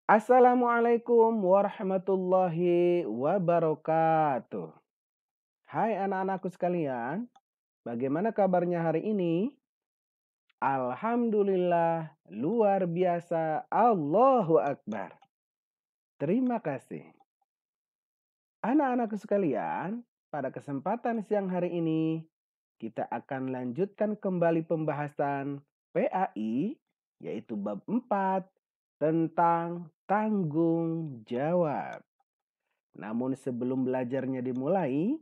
Assalamualaikum warahmatullahi wabarakatuh. Hai anak-anakku sekalian, bagaimana kabarnya hari ini? Alhamdulillah, luar biasa. Allahu Akbar. Terima kasih. Anak-anakku sekalian, pada kesempatan siang hari ini, kita akan lanjutkan kembali pembahasan PAI, yaitu bab 4 tentang tanggung jawab. Namun sebelum belajarnya dimulai,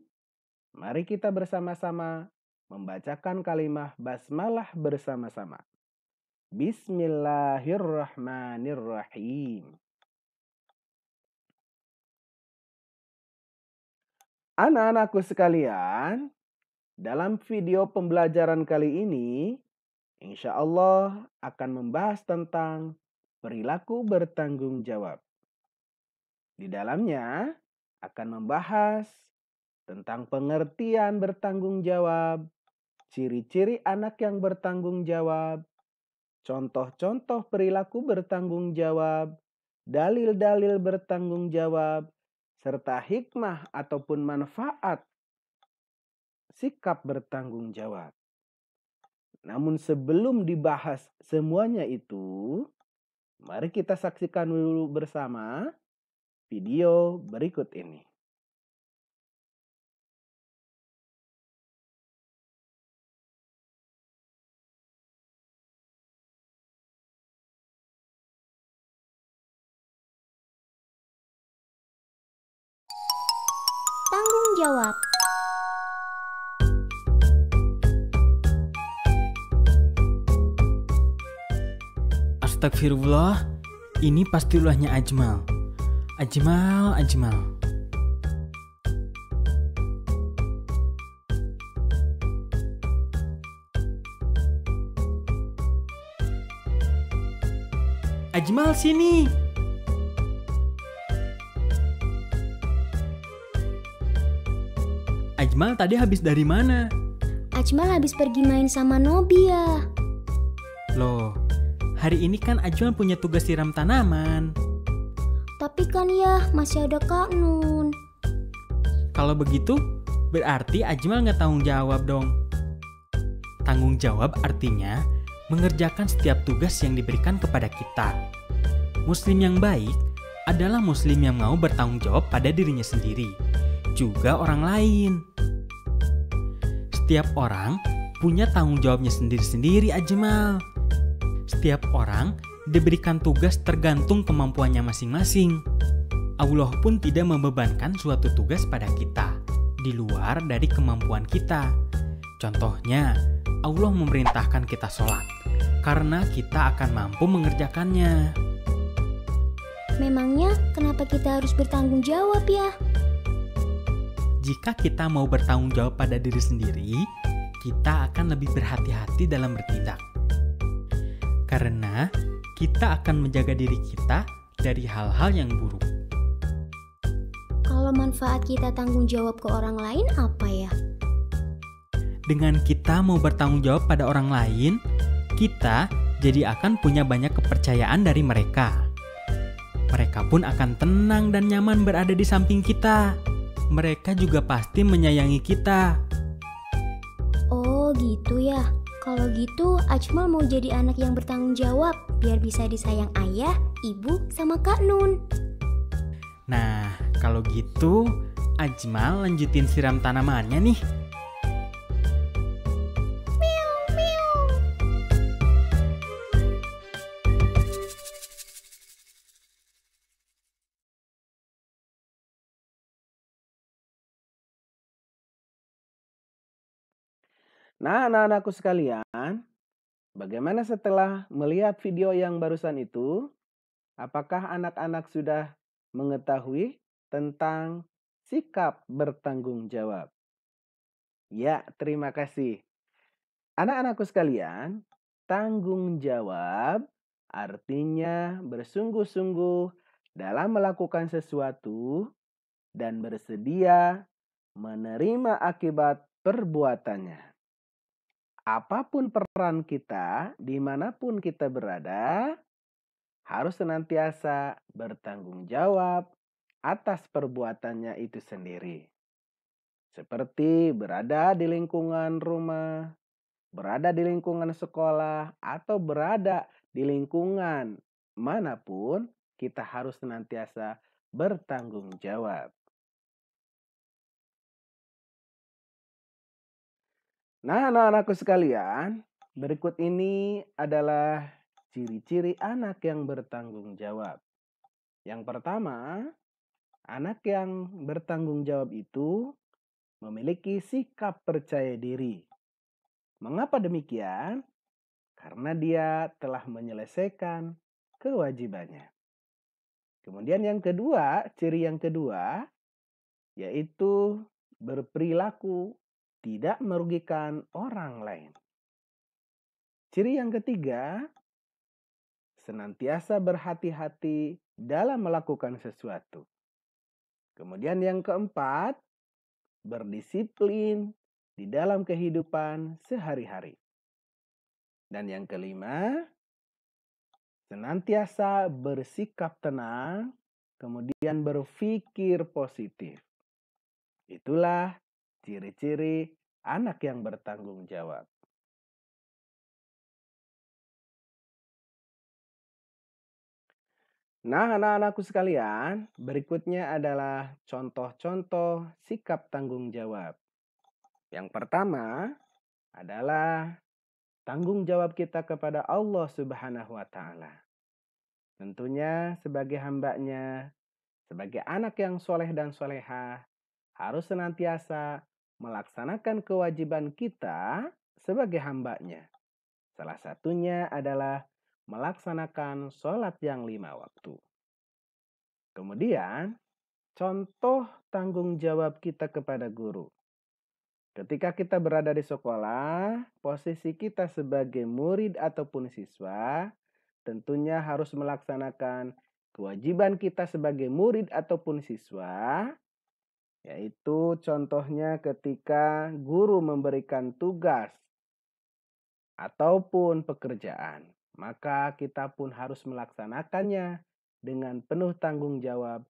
mari kita bersama-sama membacakan kalimat basmalah bersama-sama. Bismillahirrahmanirrahim. Anak-anakku sekalian, dalam video pembelajaran kali ini, insya Allah akan membahas tentang perilaku bertanggung jawab. Di dalamnya akan membahas tentang pengertian bertanggung jawab, ciri-ciri anak yang bertanggung jawab, contoh-contoh perilaku bertanggung jawab, dalil-dalil bertanggung jawab, serta hikmah ataupun manfaat sikap bertanggung jawab. Namun sebelum dibahas semuanya itu, mari kita saksikan dulu bersama video berikut ini. Tanggung jawab. Astagfirullah, ini pasti ulahnya Ajmal. Ajmal. Ajmal sini. Ajmal tadi habis dari mana? Ajmal habis pergi main sama Nobia. Loh, hari ini kan Ajmal punya tugas siram tanaman. Tapi kan ya masih ada Kak Nun. Kalau begitu, berarti Ajmal nggak tanggung jawab dong. Tanggung jawab artinya mengerjakan setiap tugas yang diberikan kepada kita. Muslim yang baik adalah muslim yang mau bertanggung jawab pada dirinya sendiri, juga orang lain. Setiap orang punya tanggung jawabnya sendiri-sendiri, Ajmal. Setiap orang diberikan tugas tergantung kemampuannya masing-masing. Allah pun tidak membebankan suatu tugas pada kita di luar dari kemampuan kita. Contohnya, Allah memerintahkan kita sholat karena kita akan mampu mengerjakannya. Memangnya kenapa kita harus bertanggung jawab ya? Jika kita mau bertanggung jawab pada diri sendiri, kita akan lebih berhati-hati dalam bertindak. Karena kita akan menjaga diri kita dari hal-hal yang buruk. Kalau manfaat kita tanggung jawab ke orang lain apa ya? Dengan kita mau bertanggung jawab pada orang lain, kita jadi akan punya banyak kepercayaan dari mereka. Mereka pun akan tenang dan nyaman berada di samping kita. Mereka juga pasti menyayangi kita. Oh gitu ya. Kalau gitu Ajmal mau jadi anak yang bertanggung jawab biar bisa disayang ayah, ibu, sama Kak Nun. Nah, kalau gitu Ajmal lanjutin siram tanamannya nih. Nah, anak-anakku sekalian, bagaimana setelah melihat video yang barusan itu? Apakah anak-anak sudah mengetahui tentang sikap bertanggung jawab? Ya, terima kasih. Anak-anakku sekalian, tanggung jawab artinya bersungguh-sungguh dalam melakukan sesuatu dan bersedia menerima akibat perbuatannya. Apapun peran kita, dimanapun kita berada, harus senantiasa bertanggung jawab atas perbuatannya itu sendiri. Seperti berada di lingkungan rumah, berada di lingkungan sekolah, atau berada di lingkungan manapun, kita harus senantiasa bertanggung jawab. Nah, anak-anakku sekalian, berikut ini adalah ciri-ciri anak yang bertanggung jawab. Yang pertama, anak yang bertanggung jawab itu memiliki sikap percaya diri. Mengapa demikian? Karena dia telah menyelesaikan kewajibannya. Kemudian yang kedua, ciri yang kedua, yaitu berperilaku tidak merugikan orang lain. Ciri yang ketiga, senantiasa berhati-hati dalam melakukan sesuatu. Kemudian yang keempat, berdisiplin di dalam kehidupan sehari-hari. Dan yang kelima, senantiasa bersikap tenang, kemudian berpikir positif. Itulah ciri-ciri anak yang bertanggung jawab. Nah, anak-anakku sekalian, berikutnya adalah contoh-contoh sikap tanggung jawab. Yang pertama adalah tanggung jawab kita kepada Allah Subhanahu wa Ta'ala. Tentunya sebagai hambanya, sebagai anak yang soleh dan solehah, harus senantiasa melaksanakan kewajiban kita sebagai hambanya. Salah satunya adalah melaksanakan sholat yang 5 waktu. Kemudian, contoh tanggung jawab kita kepada guru. Ketika kita berada di sekolah, posisi kita sebagai murid ataupun siswa tentunya harus melaksanakan kewajiban kita sebagai murid ataupun siswa, yaitu contohnya ketika guru memberikan tugas ataupun pekerjaan, maka kita pun harus melaksanakannya dengan penuh tanggung jawab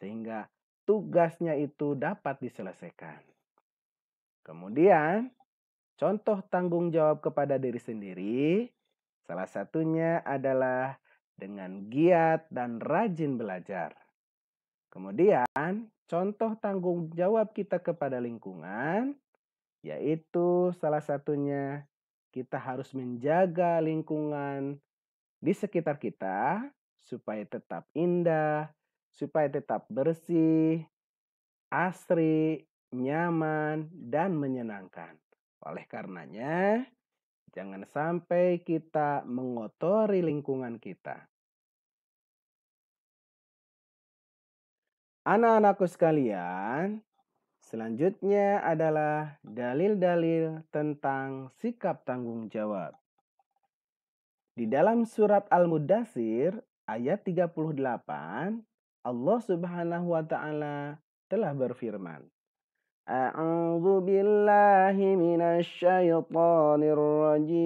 sehingga tugasnya itu dapat diselesaikan. Kemudian, contoh tanggung jawab kepada diri sendiri, salah satunya adalah dengan giat dan rajin belajar. Kemudian, contoh tanggung jawab kita kepada lingkungan, yaitu salah satunya kita harus menjaga lingkungan di sekitar kita supaya tetap indah, supaya tetap bersih, asri, nyaman, dan menyenangkan. Oleh karenanya, jangan sampai kita mengotori lingkungan kita. Anak-anakku sekalian, selanjutnya adalah dalil-dalil tentang sikap tanggung jawab. Di dalam surat Al-Mudaththir ayat 38, Allah Subhanahu wa Ta'ala telah berfirman, A'udzu billahi minasy syaithanir rajim.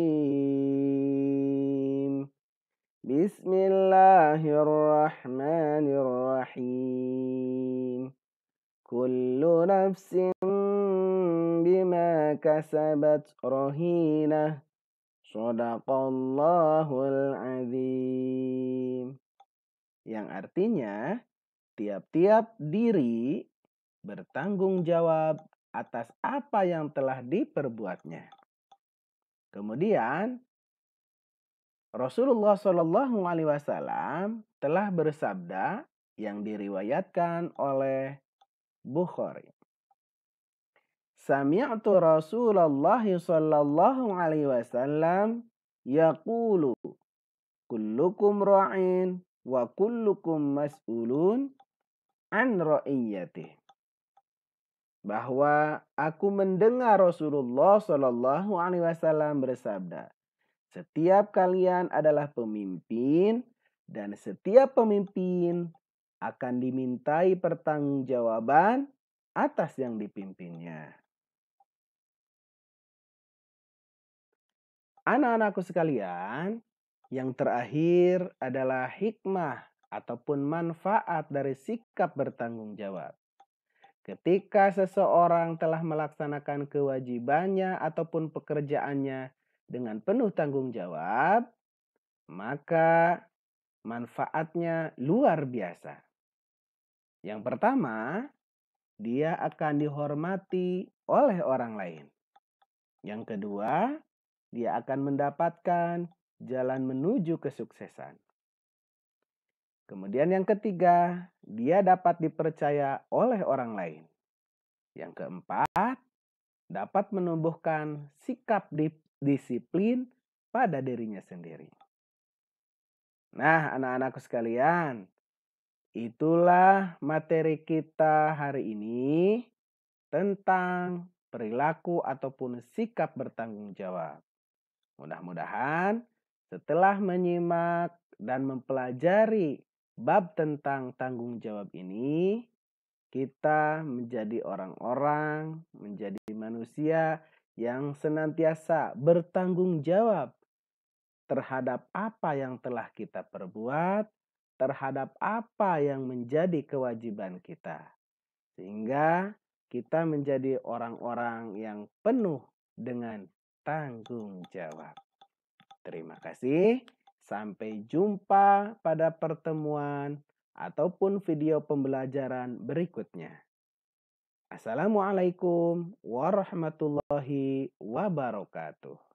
Bismillahirrahmanirrahim. Kullu nafsin bima kasabat rahinah. Shadaqallahul azim. Yang artinya, tiap-tiap diri bertanggung jawab atas apa yang telah diperbuatnya. Kemudian, Rasulullah Shallallahu Alaihi Wasallam telah bersabda yang diriwayatkan oleh Bukhari. Sami'tu Rasulullah sallallahu alaihi wasallam yaqulu kullukum ra'in wa kullukum mas'ulun an ra'iyatih. Bahwa aku mendengar Rasulullah sallallahu alaihi wasallam bersabda, setiap kalian adalah pemimpin dan setiap pemimpin akan dimintai pertanggungjawaban atas yang dipimpinnya. Anak-anakku sekalian, Yang terakhir adalah hikmah ataupun manfaat dari sikap bertanggung jawab. Ketika seseorang telah melaksanakan kewajibannya ataupun pekerjaannya dengan penuh tanggung jawab, maka manfaatnya luar biasa. Yang pertama, dia akan dihormati oleh orang lain. Yang kedua, dia akan mendapatkan jalan menuju kesuksesan. Kemudian yang ketiga, dia dapat dipercaya oleh orang lain. Yang keempat, dapat menumbuhkan sikap disiplin pada dirinya sendiri. Nah, anak-anakku sekalian, itulah materi kita hari ini tentang perilaku ataupun sikap bertanggung jawab. Mudah-mudahan setelah menyimak dan mempelajari bab tentang tanggung jawab ini, kita menjadi orang-orang, menjadi manusia yang senantiasa bertanggung jawab terhadap apa yang telah kita perbuat, terhadap apa yang menjadi kewajiban kita. Sehingga kita menjadi orang-orang yang penuh dengan tanggung jawab. Terima kasih. Sampai jumpa pada pertemuan ataupun video pembelajaran berikutnya. Assalamualaikum warahmatullahi wabarakatuh.